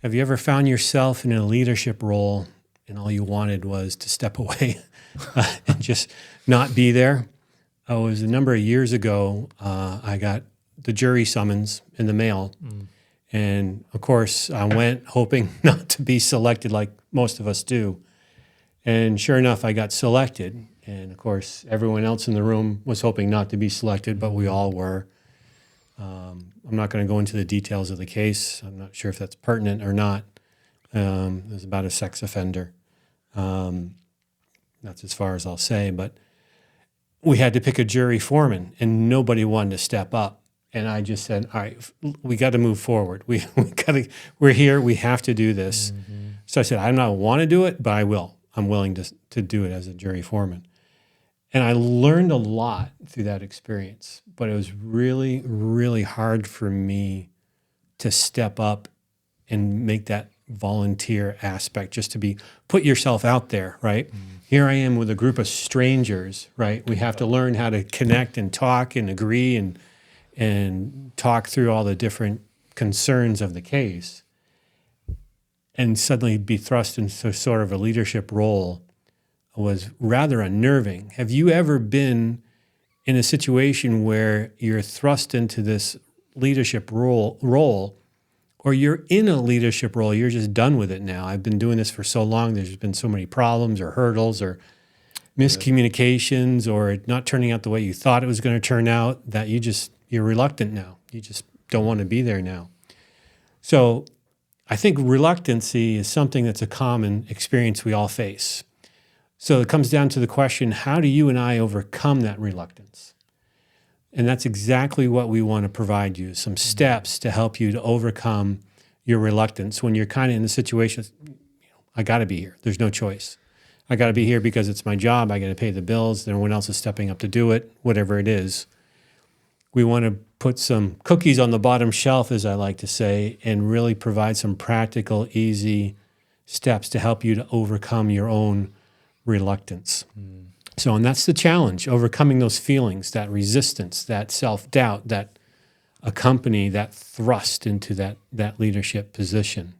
Have you ever found yourself in a leadership role and all you wanted was to step away and just not be there? Oh, it was a number of years ago. I got the jury summons in the mail. And of course, I went hoping not to be selected like most of us do. And sure enough, I got selected. And of course, everyone else in the room was hoping not to be selected, but we all were. I'm not going to go into the details of the case. I'm not sure if that's pertinent or not. It was about a sex offender. That's as far as I'll say. But we had to pick a jury foreman, and nobody wanted to step up. And I just said, all right, we got to move forward. We're here. We have to do this. So I said, I don't want to do it, but I will. I'm willing to do it as a jury foreman. And I learned a lot through that experience, but it was really, really hard for me to step up and make that volunteer aspect, just to put yourself out there, right? Here I am with a group of strangers, right? We have to learn how to connect and talk and agree and talk through all the different concerns of the case, and suddenly be thrust into sort of a leadership role was rather unnerving. Have you ever been in a situation where you're thrust into this leadership role, or you're in a leadership role, you're just done with it now? I've been doing this for so long, there's been so many problems or hurdles or miscommunications or not turning out the way you thought it was going to turn out that you're reluctant now. You just don't want to be there now. So I think reluctancy is something that's a common experience we all face. So it comes down to the question, how do you and I overcome that reluctance? And that's exactly what we want to provide you, some steps to help you to overcome your reluctance when you're kind of in the situation, I got to be here. There's no choice. I got to be here because it's my job. I got to pay the bills. No one else is stepping up to do it, whatever it is. We want to put some cookies on the bottom shelf, as I like to say, and really provide some practical, easy steps to help you to overcome your own reluctance. So, and that's the challenge, overcoming those feelings, that resistance, that self-doubt, that accompany that thrust into that leadership position.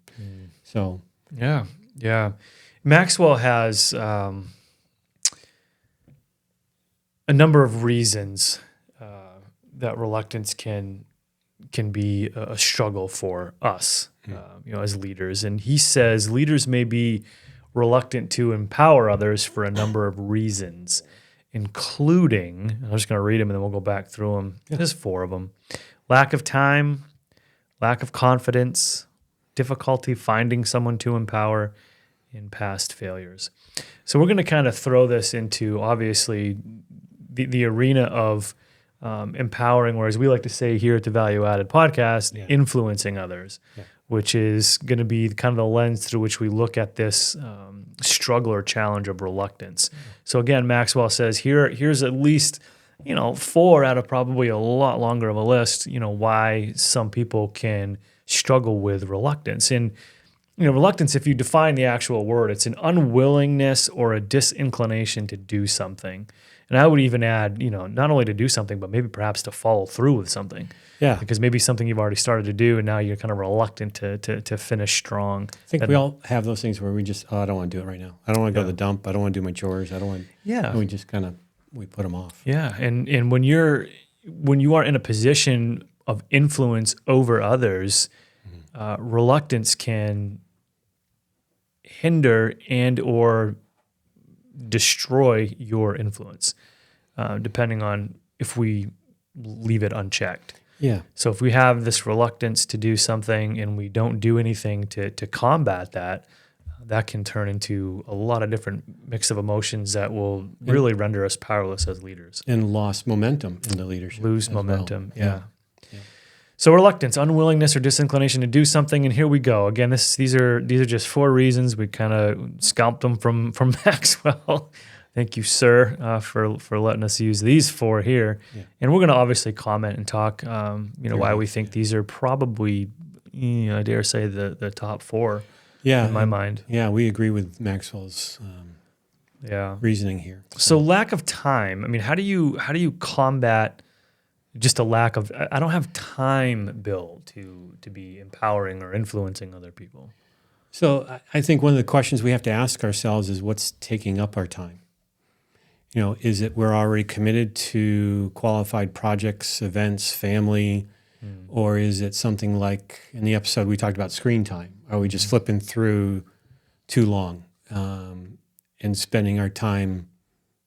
So, yeah. Maxwell has a number of reasons that reluctance can be a struggle for us, as leaders. And he says leaders may be reluctant to empower others for a number of reasons, including, I'm just going to read them and then we'll go back through them. There's 4 of them. Lack of time, lack of confidence, difficulty finding someone to empower, and past failures. So we're going to kind of throw this into, obviously, the arena of empowering, or as we like to say here at the Value Added Podcast, influencing others, which is going to be kind of the lens through which we look at this struggle or challenge of reluctance. So again, Maxwell says here's at least 4 out of probably a lot longer of a list, why some people can struggle with reluctance. And reluctance, if you define the actual word, it's an unwillingness or a disinclination to do something. And I would even add, not only to do something, but maybe perhaps to follow through with something. Yeah. Because maybe something you've already started to do and now you're kind of reluctant to finish strong. I think we all have those things where we just, I don't want to do it right now. I don't want to go to the dump. I don't want to do my chores. I don't want. Yeah. We just we put them off. Yeah. And when you are in a position of influence over others, reluctance can hinder and or destroy your influence, depending on if we leave it unchecked. Yeah. So if we have this reluctance to do something and we don't do anything to combat that, that can turn into a lot of different mix of emotions that will really render us powerless as leaders. And lost momentum in the leadership. Lose momentum, yeah. So reluctance, unwillingness or disinclination to do something, and here we go. Again, these are just 4 reasons. We kind of scalped them from Maxwell. Thank you, sir, for letting us use these 4 here. Yeah. And we're going to obviously comment and talk, why we think these are probably, I dare say, the top 4 in my mind. Yeah, we agree with Maxwell's reasoning here. So lack of time. I mean, how do you combat just a lack of, I don't have time, Bill, to be empowering or influencing other people. So I think one of the questions we have to ask ourselves is what's taking up our time? Is it we're already committed to qualified projects, events, family, or is it something like in the episode we talked about screen time? Are we just flipping through too long and spending our time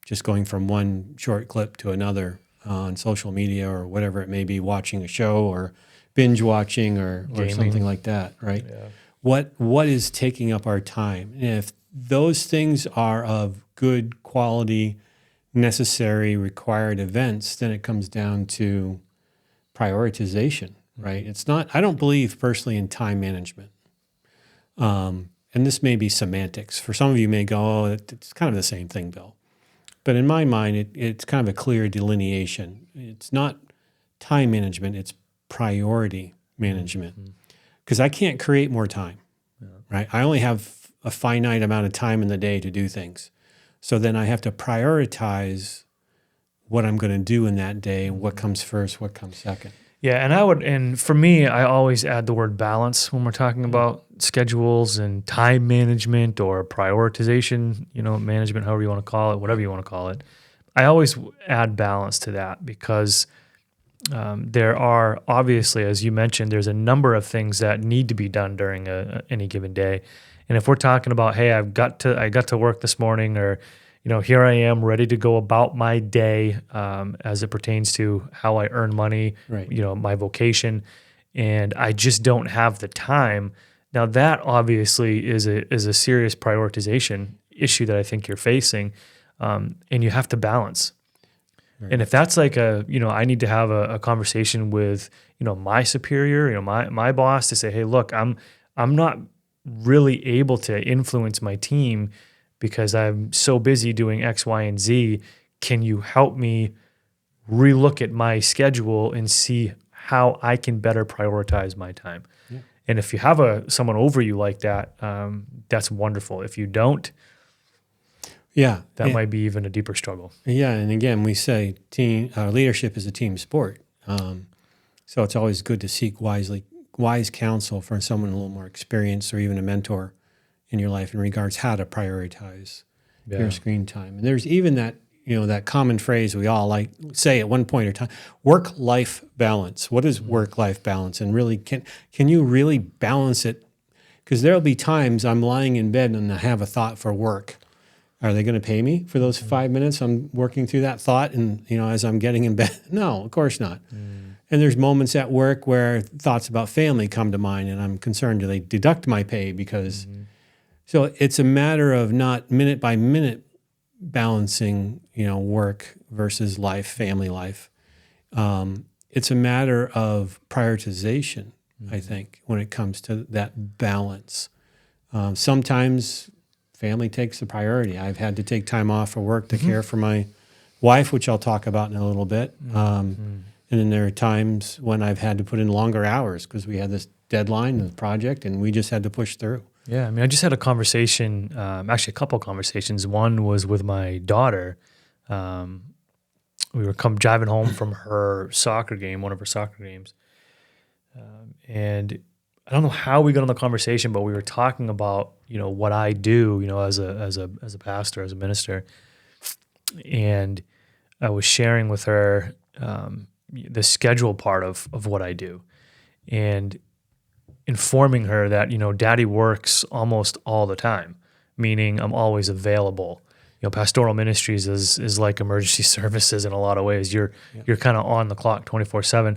just going from one short clip to another on social media or whatever it may be, watching a show or binge watching or something like that, right? Yeah. What is taking up our time? And if those things are of good quality, necessary, required events, then it comes down to prioritization, right? It's not, I don't believe personally in time management. And this may be semantics. For some of you may go, oh, it's kind of the same thing, Bill. But in my mind, it's kind of a clear delineation. It's not time management, it's priority management. Because I can't create more time, right? I only have a finite amount of time in the day to do things. So then I have to prioritize what I'm going to do in that day, what comes first, what comes second. Yeah, and for me, I always add the word balance when we're talking about schedules and time management or prioritization, management, however you want to call it, whatever you want to call it. I always add balance to that because there are obviously, as you mentioned, there's a number of things that need to be done during any given day. And if we're talking about, hey, I got to work this morning, or here I am ready to go about my day as it pertains to how I earn money, right. My vocation, and I just don't have the time. Now that obviously is a serious prioritization issue that I think you're facing, and you have to balance. Right. And if that's like I need to have a conversation with my superior, my boss to say, hey, look, I'm not really able to influence my team because I'm so busy doing X, Y, and Z. Can you help me relook at my schedule and see how I can better prioritize my time? Yeah. And if you have someone over you like that, that's wonderful. If you don't, that might be even a deeper struggle. Yeah, and again, we say leadership is a team sport. So it's always good to seek wise counsel from someone a little more experienced or even a mentor in your life in regards how to prioritize your screen time. And there's even that, that common phrase we all like say at one point or time, work-life balance. What is work-life balance? And really, can you really balance it? Because there'll be times I'm lying in bed and I have a thought for work. Are they going to pay me for those 5 minutes I'm working through that thought and, as I'm getting in bed? No, of course not. And there's moments at work where thoughts about family come to mind and I'm concerned, do they deduct my pay? Because so it's a matter of not minute by minute balancing, work versus life, family life. It's a matter of prioritization, I think, when it comes to that balance. Sometimes family takes the priority. I've had to take time off of work to care for my wife, which I'll talk about in a little bit. And then there are times when I've had to put in longer hours because we had this deadline and the project and we just had to push through. Yeah, I mean, I just had a conversation, actually a couple of conversations. One was with my daughter. We were driving home from her soccer game, one of her soccer games. And I don't know how we got on the conversation, but we were talking about, what I do, as a pastor, as a minister. And I was sharing with her the schedule part of what I do. And informing her that, Daddy works almost all the time, meaning I'm always available. Pastoral ministries is like emergency services in a lot of ways. You're kind of on the clock 24/7,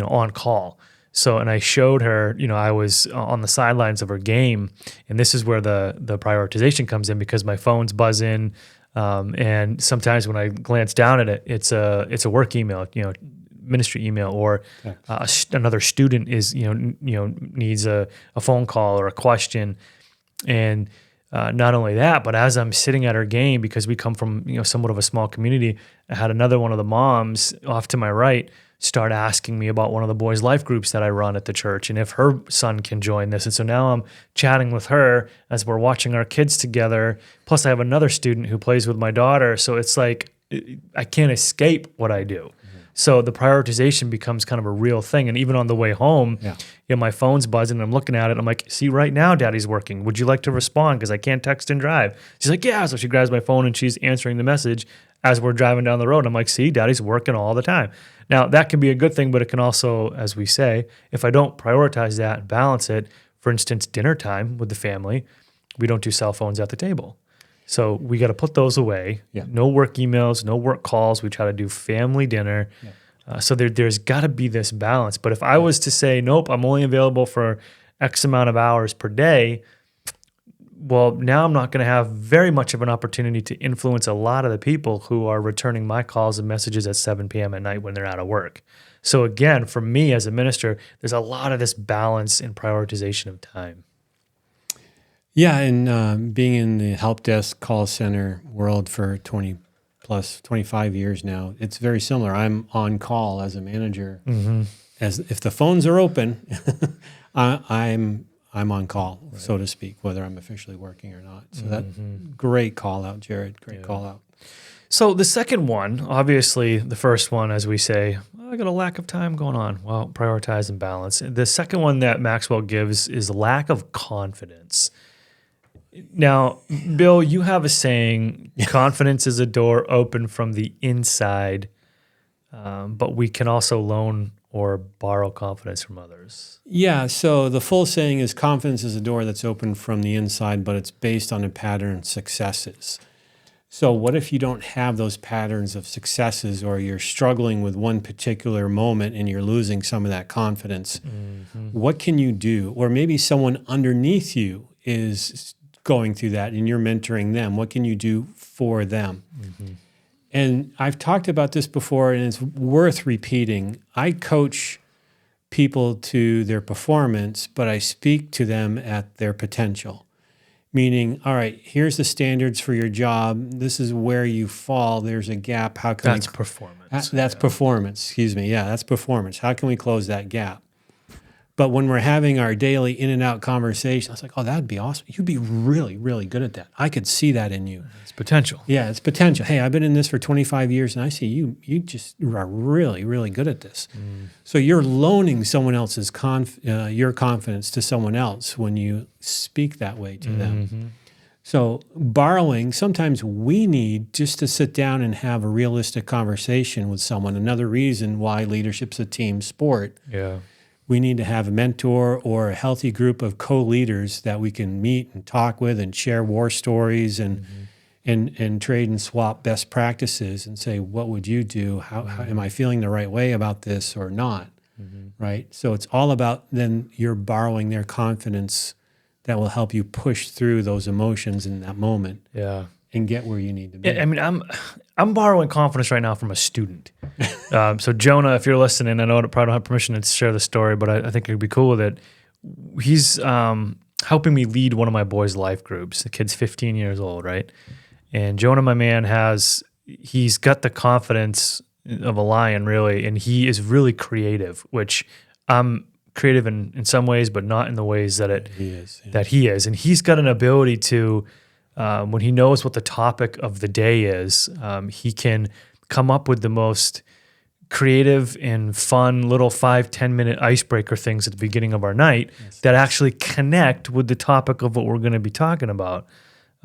on call. So, and I showed her, I was on the sidelines of her game, and this is where the prioritization comes in because my phone's buzzing, and sometimes when I glance down at it, it's a work email, ministry email, or another student is needs a phone call or a question, and not only that, but as I'm sitting at her game, because we come from somewhat of a small community, I had another one of the moms off to my right start asking me about one of the boys' life groups that I run at the church and if her son can join this. And so now I'm chatting with her as we're watching our kids together. Plus I have another student who plays with my daughter. So it's like I can't escape what I do. So the prioritization becomes kind of a real thing. And even on the way home, my phone's buzzing and I'm looking at it. I'm like, see, right now, Daddy's working. Would you like to respond? Because I can't text and drive. She's like, yeah. So she grabs my phone and she's answering the message as we're driving down the road. I'm like, see, Daddy's working all the time. Now, that can be a good thing, but it can also, as we say, if I don't prioritize that and balance it, for instance, dinner time with the family, we don't do cell phones at the table. So we got to put those away. No work emails, no work calls. We try to do family dinner. So there's got to be this balance. But if I was to say, nope, I'm only available for X amount of hours per day, well, now I'm not going to have very much of an opportunity to influence a lot of the people who are returning my calls and messages at 7 p.m. at night when they're out of work. So again, for me as a minister, there's a lot of this balance and prioritization of time. Yeah, and being in the help desk call center world for 25 years now, it's very similar. I'm on call as a manager. As if the phones are open, I'm on call, so to speak, whether I'm officially working or not. So that great call out, Jared. Great call out. So the second one, obviously the first one, as we say, I got a lack of time going on. Well, prioritize and balance. The second one that Maxwell gives is lack of confidence. Now, Bill, you have a saying, confidence is a door open from the inside, but we can also loan or borrow confidence from others. Yeah, so the full saying is confidence is a door that's open from the inside, but it's based on a pattern of successes. So what if you don't have those patterns of successes, or you're struggling with one particular moment and you're losing some of that confidence? What can you do? Or maybe someone underneath you is going through that and you're mentoring them. What can you do for them? And I've talked about this before, and it's worth repeating. I coach people to their performance, but I speak to them at their potential. Meaning, all right, here's the standards for your job. This is where you fall. There's a gap. How can That's performance. That's performance. Excuse me. Yeah, that's performance. How can we close that gap? But when we're having our daily in and out conversation, I was like, oh, that'd be awesome. You'd be really, really good at that. I could see that in you. It's potential. Yeah, it's potential. Hey, I've been in this for 25 years, and I see you just are really, really good at this. So you're loaning someone else's your confidence to someone else when you speak that way to them. So borrowing, sometimes we need just to sit down and have a realistic conversation with someone. Another reason why leadership's a team sport. Yeah. We need to have a mentor or a healthy group of co-leaders that we can meet and talk with and share war stories and trade and swap best practices and say, what would you do? How am I feeling the right way about this or not? Right? So it's all about then you're borrowing their confidence that will help you push through those emotions in that moment. Yeah. And get where you need to be. I mean, I'm borrowing confidence right now from a student. So Jonah, if you're listening, I know I probably don't have permission to share the story, but I think it'd be cool with it. He's helping me lead one of my boys' life groups. The kid's 15 years old, right? And Jonah, my man, he's got the confidence of a lion, really, and he is really creative, which I'm creative in some ways, but not in the ways that he is. And he's got an ability to, when he knows what the topic of the day is, he can come up with the most creative and fun little 5-10 minute icebreaker things at the beginning of our night that actually connect with the topic of what we're going to be talking about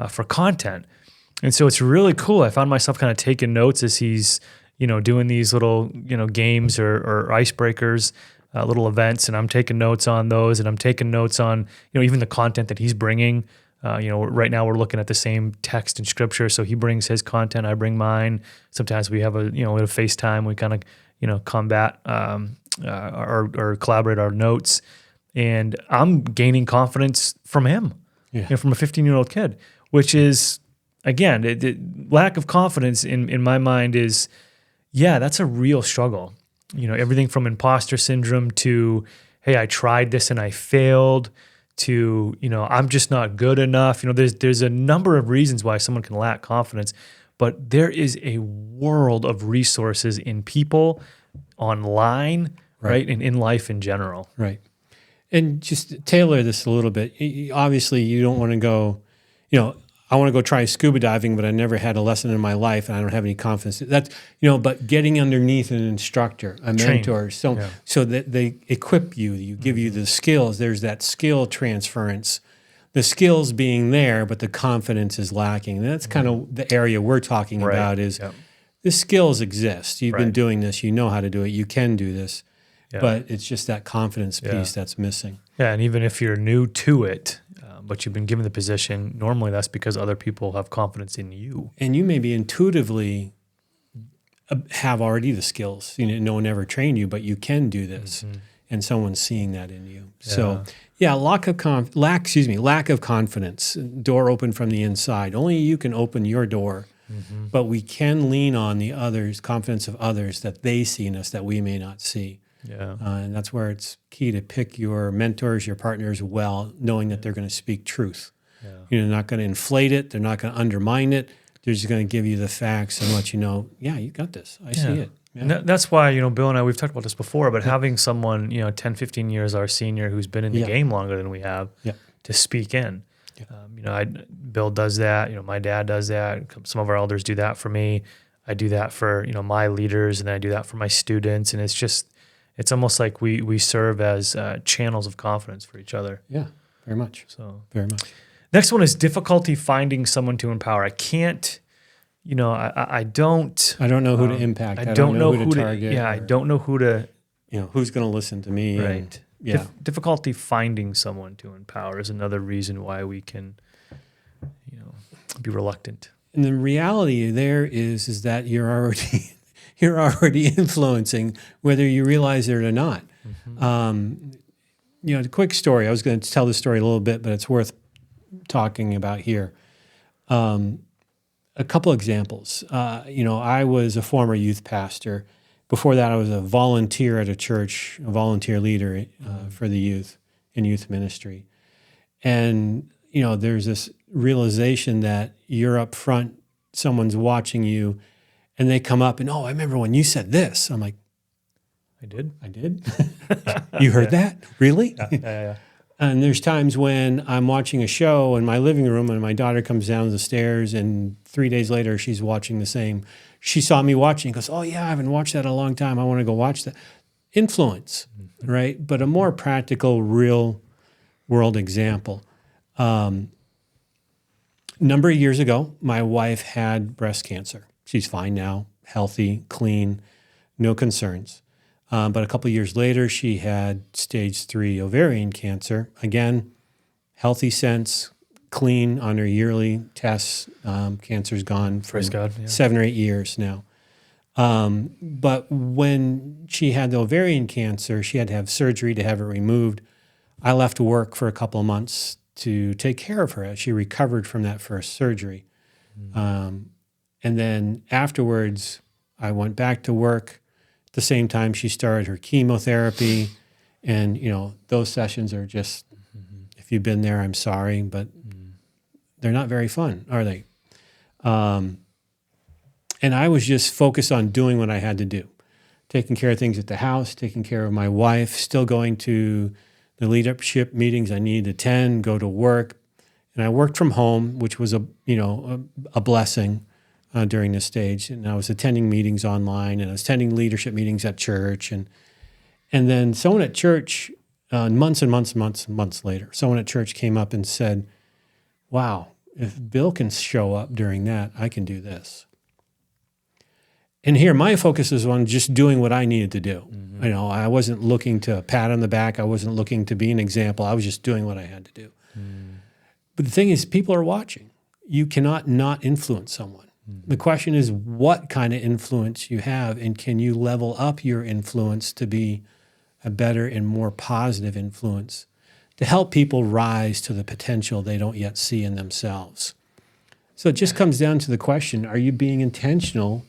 for content. And so it's really cool. I found myself kind of taking notes as he's, doing these little, games or icebreakers, little events, and I'm taking notes on those, and I'm taking notes on, even the content that he's bringing. Right now we're looking at the same text and scripture. So he brings his content, I bring mine. Sometimes we have a FaceTime. We kind of, combat or collaborate our notes. And I'm gaining confidence from him, from a 15-year-old kid, which is, again, the lack of confidence in my mind is, that's a real struggle. Everything from imposter syndrome to, hey, I tried this and I failed, to, I'm just not good enough. There's a number of reasons why someone can lack confidence, but there is a world of resources in people, online, right? And in life in general. Right. And just tailor this a little bit. Obviously, you don't want to go, I want to go try scuba diving, but I never had a lesson in my life, and I don't have any confidence. That's, but getting underneath an instructor, a mentor, so that they equip you, you give you the skills. There's that skill transference. The skills being there, but the confidence is lacking. And that's kind of the area we're talking about is the skills exist. You've been doing this. You know how to do it. You can do this. But it's just that confidence piece that's missing. Yeah, and even if you're new to it, but you've been given the position, normally that's because other people have confidence in you. And you maybe intuitively have already the skills. No one ever trained you, but you can do this. And someone's seeing that in you. Yeah. So, lack of confidence, door open from the inside. Only you can open your door, but we can lean on the others, confidence of others that they see in us that we may not see. Yeah. And that's where it's key to pick your mentors, your partners well, knowing that they're going to speak truth. Yeah. They're not going to inflate it. They're not going to undermine it. They're just going to give you the facts and let you know, you got this. I see it. Yeah. And that's why, Bill and I, we've talked about this before, but having someone, 10, 15 years our senior who's been in the game longer than we have to speak in. Yeah. Bill does that. My dad does that. Some of our elders do that for me. I do that for, my leaders, and then I do that for my students. And it's almost like we serve as channels of confidence for each other. Yeah, very much. So very much. Next one is difficulty finding someone to empower. I can't, I don't. I don't know who to impact. I don't know who to target. I don't know who to. Who's going to listen to me. Right. Difficulty finding someone to empower is another reason why we can, be reluctant. And the reality there is that you're already influencing whether you realize it or not. The quick story, I was going to tell the story a little bit, but it's worth talking about here. A couple examples. I was a former youth pastor. Before that, I was a volunteer at a church, a volunteer leader for the youth in youth ministry. And, there's this realization that you're up front, someone's watching you, and they come up and, I remember when you said this. I'm like, I did? You heard that? Really? Yeah. And there's times when I'm watching a show in my living room and my daughter comes down the stairs and 3 days later she's watching the same. She saw me watching, goes, I haven't watched that in a long time. I want to go watch that. Influence, right? But a more practical, real world example. Number of years ago, my wife had breast cancer. She's fine now, healthy, clean, no concerns. But a couple of years later, she had stage 3 ovarian cancer. Again, healthy sense, clean on her yearly tests. Cancer's gone for 7 or 8 years now. But when she had the ovarian cancer, she had to have surgery to have it removed. I left work for a couple of months to take care of her as she recovered from that first surgery. And then afterwards, I went back to work. At the same time, she started her chemotherapy. And, those sessions are just, if you've been there, I'm sorry, but they're not very fun, are they? And I was just focused on doing what I had to do, taking care of things at the house, taking care of my wife, still going to the leadership meetings I needed to attend, go to work. And I worked from home, which was a blessing during this stage. And I was attending meetings online, and I was attending leadership meetings at church. And then someone at church, months later, someone at church came up and said, wow, if Bill can show up during that, I can do this. And here, my focus is on just doing what I needed to do. I wasn't looking to pat on the back. I wasn't looking to be an example. I was just doing what I had to do. But the thing is, people are watching. You cannot not influence someone. The question is, what kind of influence you have, and can you level up your influence to be a better and more positive influence to help people rise to the potential they don't yet see in themselves? So it just comes down to the question, are you being intentional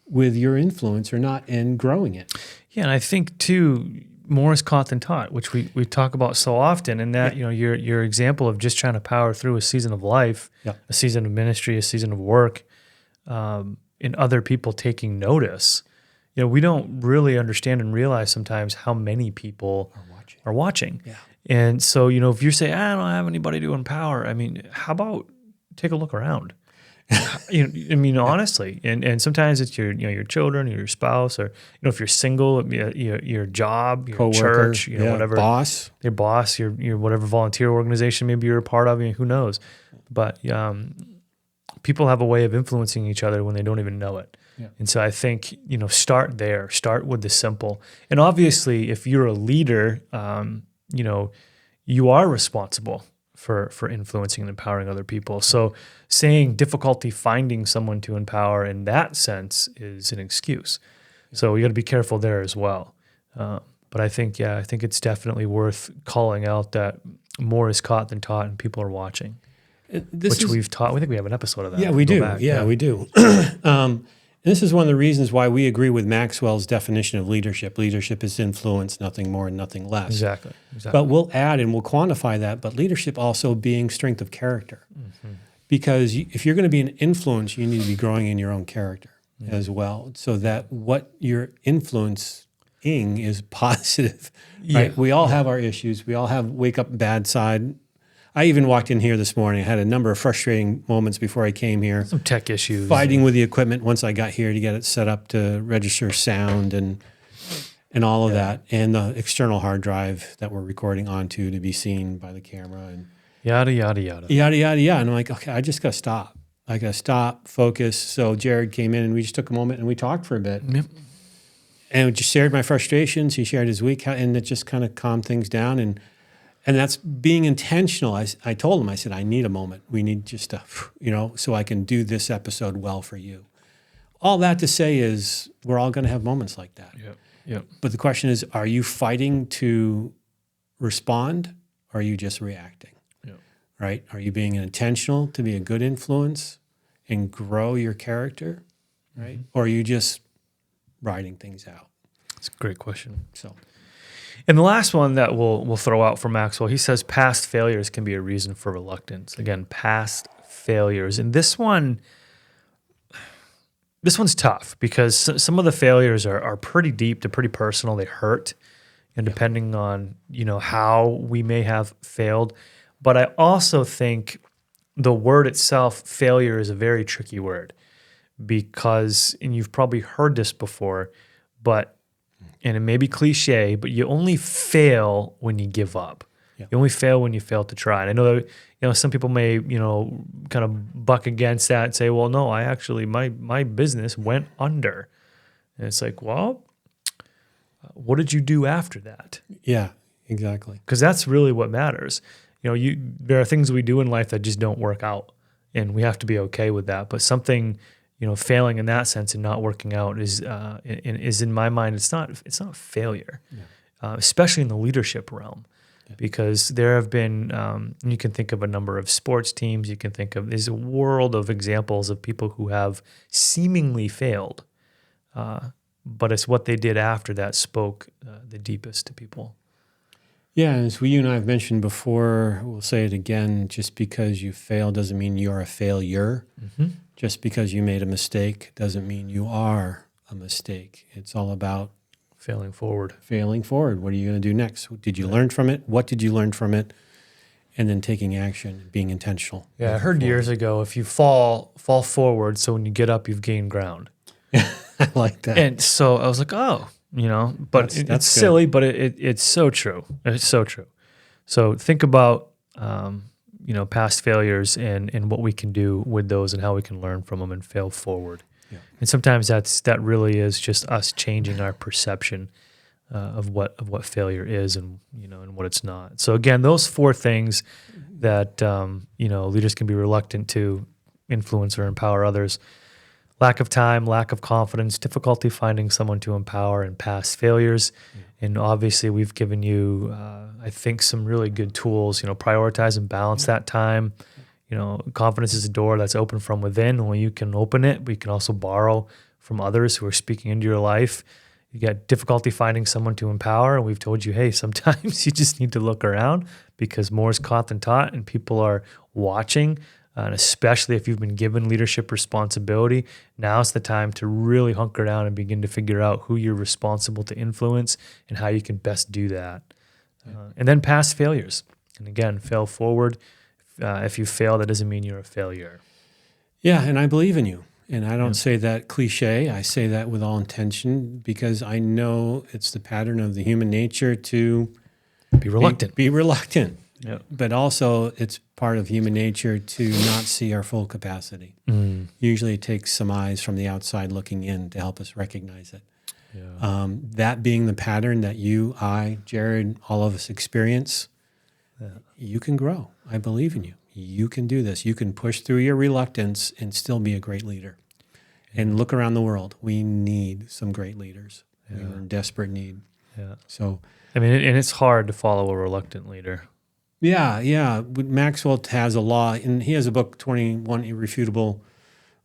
with your influence or not, and growing it? Yeah, and I think too, more is caught than taught, which we talk about so often. And that your example of just trying to power through a season of life, a season of ministry, a season of work, and other people taking notice. We don't really understand and realize sometimes how many people are watching. Yeah. And so if you say, I don't have anybody to empower, I mean, how about take a look around. I mean, honestly, and sometimes it's your children, or your spouse, or if you're single, your job, your Coworker, church, whatever, boss. your boss, your whatever volunteer organization maybe you're a part of. Who knows? But people have a way of influencing each other when they don't even know it. Yeah. And so I think start there. Start with the simple. And obviously, if you're a leader, you are responsible for influencing and empowering other people. So saying difficulty finding someone to empower in that sense is an excuse. So you got to be careful there as well. But I think it's definitely worth calling out that more is caught than taught, and people are watching. We've taught. We think we have an episode of that. Yeah, we do. Yeah, we do. And this is one of the reasons why we agree with Maxwell's definition of leadership. Leadership is influence, nothing more and nothing less. Exactly. But we'll add and we'll quantify that. But leadership also being strength of character. Mm-hmm. Because if you're going to be an influence, you need to be growing in your own character as well, so that what you're influencing is positive. Right? Yeah. We all have our issues. We all have wake up bad side. I even walked in here this morning. I had a number of frustrating moments before I came here. Some tech issues. Fighting with the equipment once I got here to get it set up to register sound and all of that. And the external hard drive that we're recording onto to be seen by the camera. And yada, yada, yada. Yada, yada, yada. And I'm like, okay, I just got to stop. I got to stop, focus. So Jared came in and we just took a moment and we talked for a bit. Yep. And we just shared my frustrations. He shared his week, and it just kind of calmed things down. And that's being intentional. I told him, I said, I need a moment. We need just to, so I can do this episode well for you. All that to say is we're all going to have moments like that. Yep. But the question is, are you fighting to respond, or are you just reacting? Yep. Right? Are you being intentional to be a good influence and grow your character? Right? Mm-hmm. Or are you just riding things out? It's a great question. So. And the last one that we'll throw out for Maxwell, he says past failures can be a reason for reluctance. Again, past failures. And this one's tough because some of the failures are pretty deep, they're pretty personal, they hurt, and depending on, how we may have failed. But I also think the word itself, failure, is a very tricky word because, and you've probably heard this before, and it may be cliche, but you only fail when you give up. Yeah. You only fail when you fail to try. And I know that, some people may, kind of buck against that and say, well, no, I actually, my business went under. And it's like, well, what did you do after that? Yeah, exactly. Because that's really what matters. There are things we do in life that just don't work out, and we have to be okay with that. But something, failing in that sense and not working out is in my mind, it's not failure, especially in the leadership realm, because there have been, you can think of a number of sports teams, there's a world of examples of people who have seemingly failed, but it's what they did after that spoke the deepest to people. Yeah, as you and I have mentioned before, we'll say it again, just because you fail doesn't mean you're a failure. Mm-hmm. Just because you made a mistake doesn't mean you are a mistake. It's all about failing forward. What are you going to do next? Did you learn from it? What did you learn from it? And then taking action, being intentional. Yeah, I heard years ago, if you fall forward, so when you get up, you've gained ground. I like that. And so I was like, oh, but it's silly, but it's so true. It's so true. So think about, past failures and what we can do with those and how we can learn from them and fail forward. Yeah. And sometimes that really is just us changing our perception of what failure is and what it's not. So again, those 4 things that leaders can be reluctant to influence or empower others: lack of time, lack of confidence, difficulty finding someone to empower, and past failures. And obviously we've given you, I think, some really good tools, prioritize and balance that time. Confidence is a door that's open from within. When you can open it, but you can also borrow from others who are speaking into your life. You got difficulty finding someone to empower, and we've told you, hey, sometimes you just need to look around because more is caught than taught, and people are watching. And especially if you've been given leadership responsibility, now's the time to really hunker down and begin to figure out who you're responsible to influence and how you can best do that. And then past failures. And again, fail forward. if you fail, that doesn't mean you're a failure. Yeah, and I believe in you. And I don't say that cliche. I say that with all intention because I know it's the pattern of the human nature to Be reluctant. Be reluctant. Yeah. But also it's part of human nature to not see our full capacity. Usually it takes some eyes from the outside looking in to help us recognize it. Yeah. That being the pattern that you, I, Jared, all of us experience, you can grow. I believe in you. You can do this. You can push through your reluctance and still be a great leader. And look around the world. We need some great leaders. We're in desperate need. Yeah. So, I mean, and it's hard to follow a reluctant leader. yeah. Maxwell has a law, and he has a book, 21 Irrefutable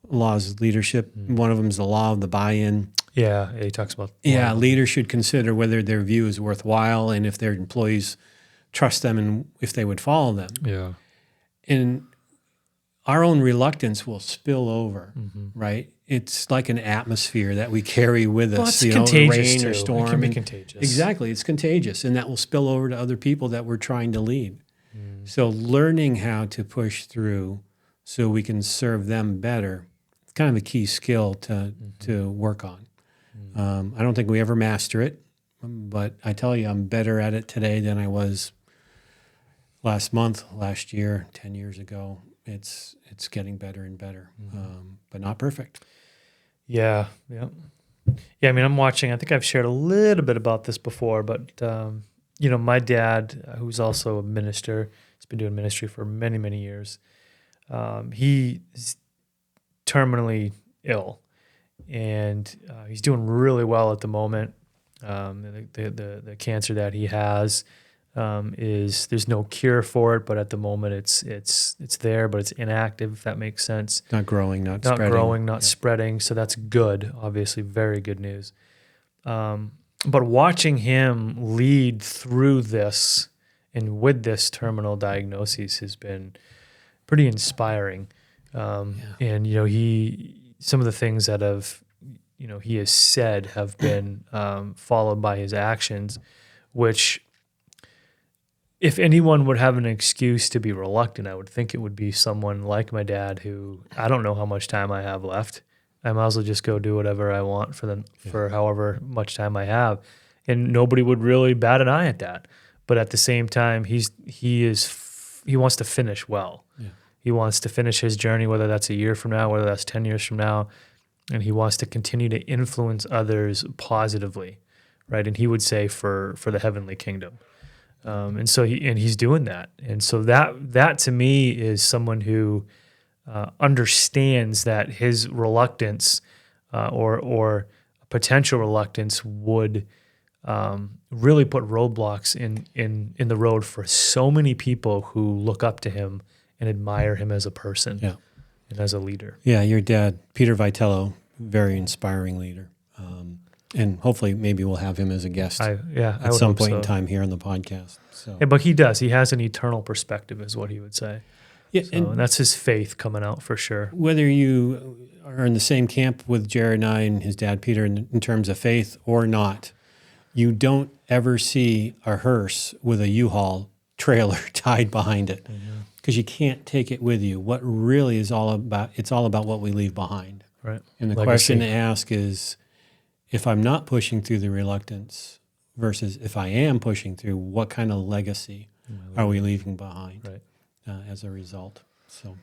Laws of Leadership. One of them is the law of the buy-in. Yeah, he talks about. Leaders should consider whether their view is worthwhile and if their employees trust them and if they would follow them. Yeah. And our own reluctance will spill over, right? It's like an atmosphere that we carry with us. Well, it's contagious rain too. or storm. It can be contagious. Exactly, it's contagious, and that will spill over to other people that we're trying to lead. So learning how to push through so we can serve them better, it's kind of a key skill to work on. I don't think we ever master it, but I tell you, I'm better at it today than I was last month, last year, 10 years ago. It's getting better and better, but not perfect. Yeah. I mean, I'm watching. I think I've shared a little bit about this before, but my dad, who's also a minister, he's been doing ministry for many, many years. He's terminally ill, and he's doing really well at the moment. The cancer that he has is there's no cure for it, but at the moment it's there, but it's inactive, if that makes sense. Not growing, not spreading. Not spreading. So that's good, obviously, very good news. But watching him lead through this and with this terminal diagnosis has been pretty inspiring. And some of the things that he has said have been followed by his actions, which, if anyone would have an excuse to be reluctant, I would think it would be someone like my dad, who I don't know how much time I have left. I might as well just go do whatever I want for however much time I have, and nobody would really bat an eye at that. But at the same time, he wants to finish well. Yeah. He wants to finish his journey, whether that's a year from now, whether that's 10 years from now, and he wants to continue to influence others positively, right? And he would say for the heavenly kingdom. And so he's doing that. And so that to me is someone who understands that his reluctance or potential reluctance would really put roadblocks in the road for so many people who look up to him and admire him as a person and as a leader. Yeah, your dad, Peter Vitello, very inspiring leader. And hopefully maybe we'll have him as a guest at some point in time here on the podcast. So. Yeah, but he does. He has an eternal perspective, is what he would say. Yeah, so, and that's his faith coming out for sure. Whether you are in the same camp with Jared and I and his dad, Peter, in terms of faith or not, you don't ever see a hearse with a U-Haul trailer tied behind it because you can't take it with you. What really is all about, it's all about what we leave behind. Right. And the question to ask is, if I'm not pushing through the reluctance versus if I am pushing through, what kind of legacy are we leaving behind as a result? So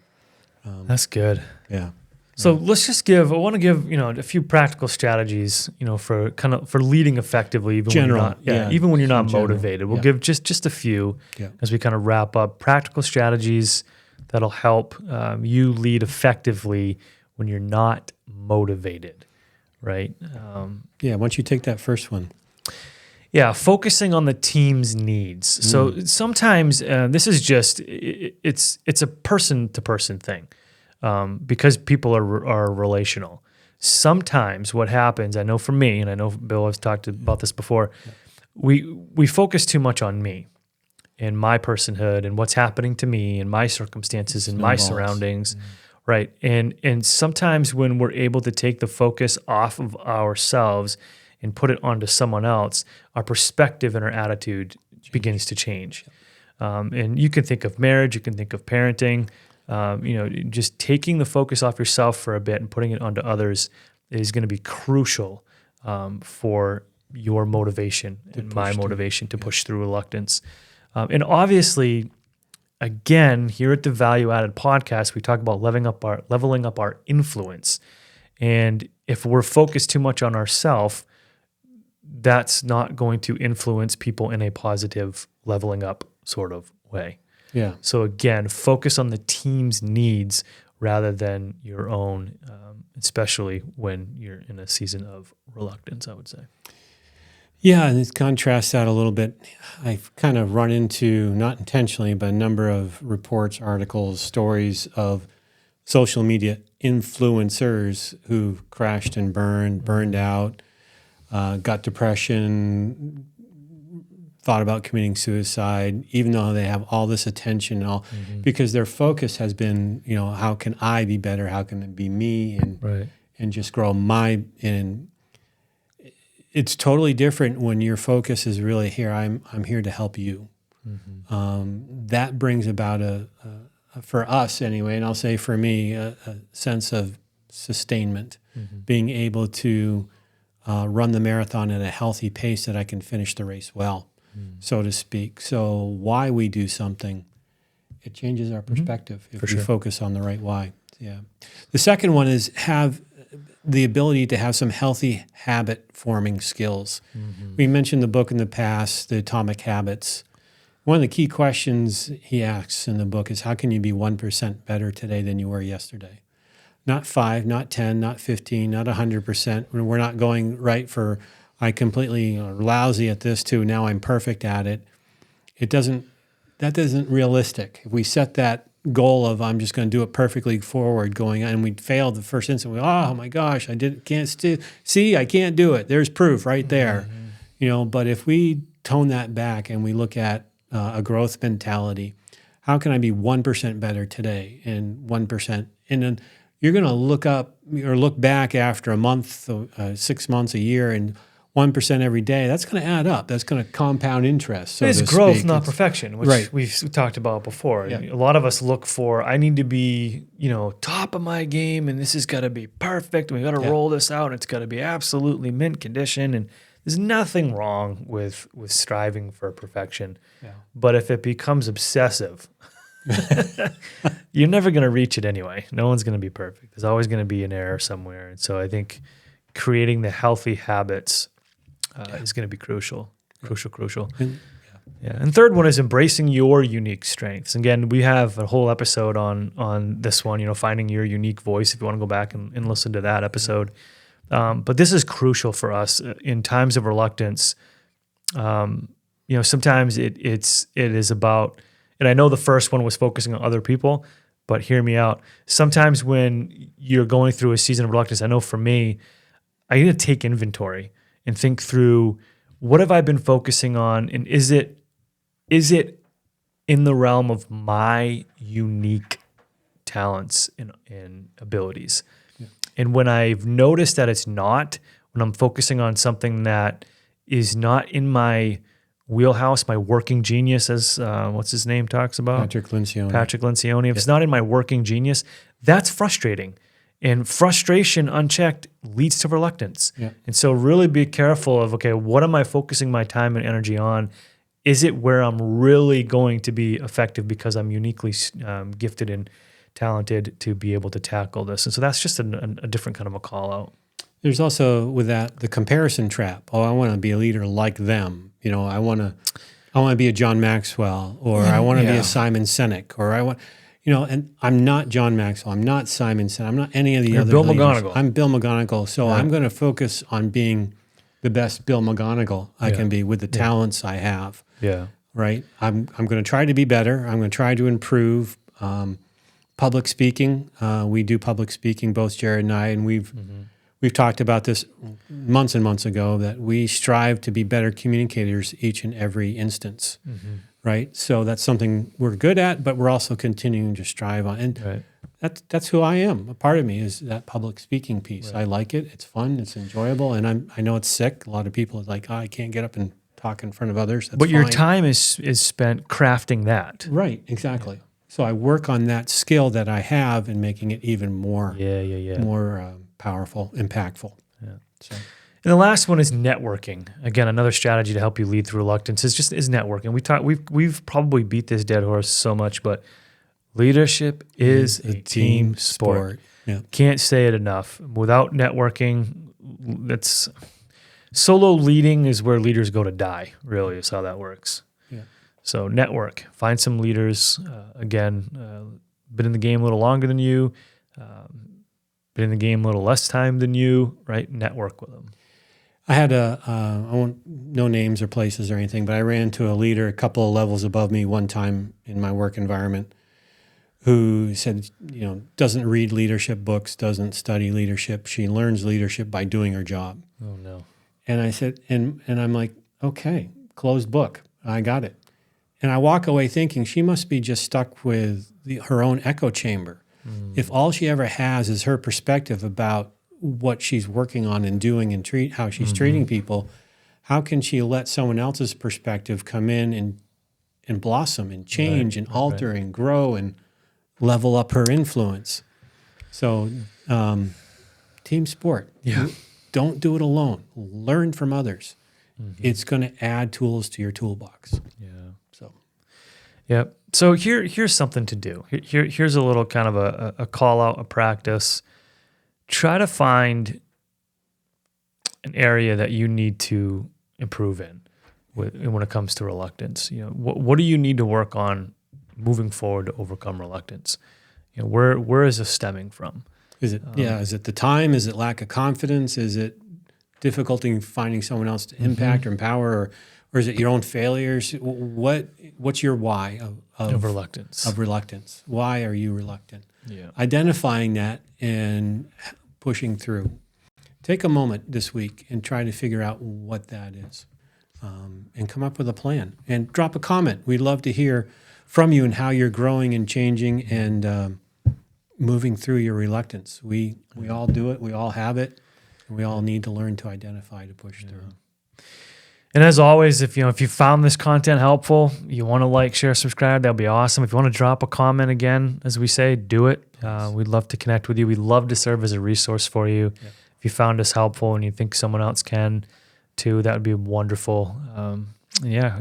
that's good. Yeah. So let's just I want to give a few practical strategies, for leading effectively, even when you're not motivated. We'll give just a few as we kind of wrap up. Practical strategies that'll help you lead effectively when you're not motivated, right? Why don't you take that first one? Yeah, focusing on the team's needs. So sometimes this is just it's a person-to-person thing. Because people are relational. Sometimes what happens, I know for me, and I know Bill has talked about this before, we focus too much on me and my personhood and what's happening to me and my circumstances and my surroundings, right? And sometimes when we're able to take the focus off of ourselves and put it onto someone else, our perspective and our attitude begins to change. And you can think of marriage, you can think of parenting. Just taking the focus off yourself for a bit and putting it onto others is going to be crucial for your motivation and my motivation to push through reluctance. And obviously, again, here at the Value Added Podcast, we talk about leveling up our influence. And if we're focused too much on ourselves, that's not going to influence people in a positive leveling up sort of way. Yeah. So again, focus on the team's needs rather than your own, especially when you're in a season of reluctance, I would say. Yeah, and it contrasts that a little bit. I've kind of run into, not intentionally, but a number of reports, articles, stories of social media influencers who crashed and burned out, got depression, thought about committing suicide, even though they have all this attention and all, because their focus has been, how can I be better? How can it be me? And just grow and it's totally different when your focus is really here. I'm here to help you. That brings about for us anyway, and I'll say for me, a sense of sustainment, being able to run the marathon at a healthy pace that I can finish the race well, so to speak. So why we do something, it changes our perspective if we focus on the right why. Yeah. The second one is have the ability to have some healthy habit forming skills. We mentioned the book in the past, The Atomic Habits. One of the key questions he asks in the book is, how can you be 1% better today than you were yesterday? Not 5, not 10, not 15, not 100%. We're not going right for, I completely lousy at this too, now I'm perfect at it. That isn't realistic. If we set that goal of I'm just going to do it perfectly forward going on, and we failed the first instant, oh my gosh, I can't do it. There's proof right there. But if we tone that back and we look at a growth mentality, how can I be 1% better today and 1%? And then you're going to look back after a month, 6 months, a year, and 1% every day. That's going to add up. That's going to compound interest. So it's growth, not perfection, which we've talked about before. Yeah. A lot of us look for, I need to be, top of my game, and this has got to be perfect. And we got to roll this out, and it's got to be absolutely mint condition. And there's nothing wrong with striving for perfection. Yeah. But if it becomes obsessive, you're never going to reach it anyway. No one's going to be perfect. There's always going to be an error somewhere. And so I think creating the healthy habits is going to be crucial. And third one is embracing your unique strengths. Again, we have a whole episode on this one, finding your unique voice, if you want to go back and listen to that episode. But this is crucial for us in times of reluctance. Sometimes it is about, and I know the first one was focusing on other people, but hear me out. Sometimes when you're going through a season of reluctance, I know for me, I need to take inventory and think through, what have I been focusing on, and is it in the realm of my unique talents and abilities? Yeah. And when I've noticed that it's not, when I'm focusing on something that is not in my wheelhouse, my working genius, as what's his name talks about? Patrick Lencioni. If it's not in my working genius, that's frustrating. And frustration unchecked leads to reluctance. Yeah. And so really be careful of, okay, what am I focusing my time and energy on? Is it where I'm really going to be effective because I'm uniquely gifted and talented to be able to tackle this? And so that's just a different kind of a call out. There's also with that the comparison trap. Oh, I want to be a leader like them. I want to be a John Maxwell, or I want to be a Simon Sinek, or I want. And I'm not John Maxwell. I'm not Simon Sinek. I'm not any of the other Bill leaders. McGonigal. I'm Bill McGonigal. So I'm going to focus on being the best Bill McGonigal I can be with the talents I have. Yeah. Right. I'm going to try to be better. I'm going to try to improve. Public speaking. We do public speaking, both Jared and I, and we've talked about this months and months ago, that we strive to be better communicators each and every instance. Right. So that's something we're good at, but we're also continuing to strive on. And that's who I am. A part of me is that public speaking piece. I like it. It's fun. It's enjoyable. And I know it's sick. A lot of people are like, I can't get up and talk in front of others. That's But your fine. time is spent crafting that. Right, exactly. So I work on that skill that I have and making it even more more powerful, impactful. Yeah. So And the last one is networking. Again, another strategy to help you lead through reluctance is networking. We've probably beat this dead horse so much, but leadership is a team sport. Yeah. Can't say it enough. Without networking, that's solo leading is where leaders go to die. Really, is how that works. Yeah. So network. Find some leaders. Been in the game a little longer than you. Been in the game a little less time than you. Right. Network with them. I had I won't no names or places or anything, but I ran into a leader a couple of levels above me one time in my work environment who said, doesn't read leadership books, doesn't study leadership. She learns leadership by doing her job. Oh no. And I said, and I'm like, okay, closed book. I got it. And I walk away thinking she must be just stuck with her own echo chamber. If all she ever has is her perspective about what she's working on and doing and how she's treating people, how can she let someone else's perspective come in and blossom and change and alter and grow and level up her influence? So team sport. Yeah. Don't do it alone. Learn from others. It's going to add tools to your toolbox. Yeah. So, yeah. So here's something to do. Here's a little kind of a call out, a practice. Try to find an area that you need to improve in when it comes to reluctance. What do you need to work on moving forward to overcome reluctance? Where is this stemming from? is it is it the time? Is it lack of confidence? Is it difficulty finding someone else to impact or empower, or is it your own failures? What's your why Of reluctance. Of reluctance? Why are you reluctant? Yeah. Identifying that and pushing through. Take a moment this week and try to figure out what that is, and come up with a plan. And drop a comment. We'd love to hear from you and how you're growing and changing and moving through your reluctance. We all do it. We all have it. And we all need to learn to identify to push through. And as always, if you found this content helpful, you want to like, share, subscribe, that'll be awesome. If you want to drop a comment again, as we say, do it. We'd love to connect with you. We'd love to serve as a resource for you. Yeah. If you found us helpful and you think someone else can too, that would be wonderful.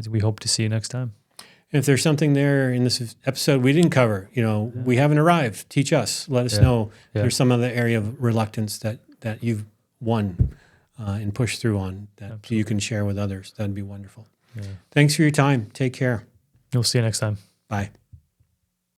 We hope to see you next time. And if there's something there in this episode we didn't cover, we haven't arrived. Teach us. Let us know if there's some other area of reluctance that you've won and pushed through on that you can share with others. That'd be wonderful. Yeah. Thanks for your time. Take care. We'll see you next time. Bye.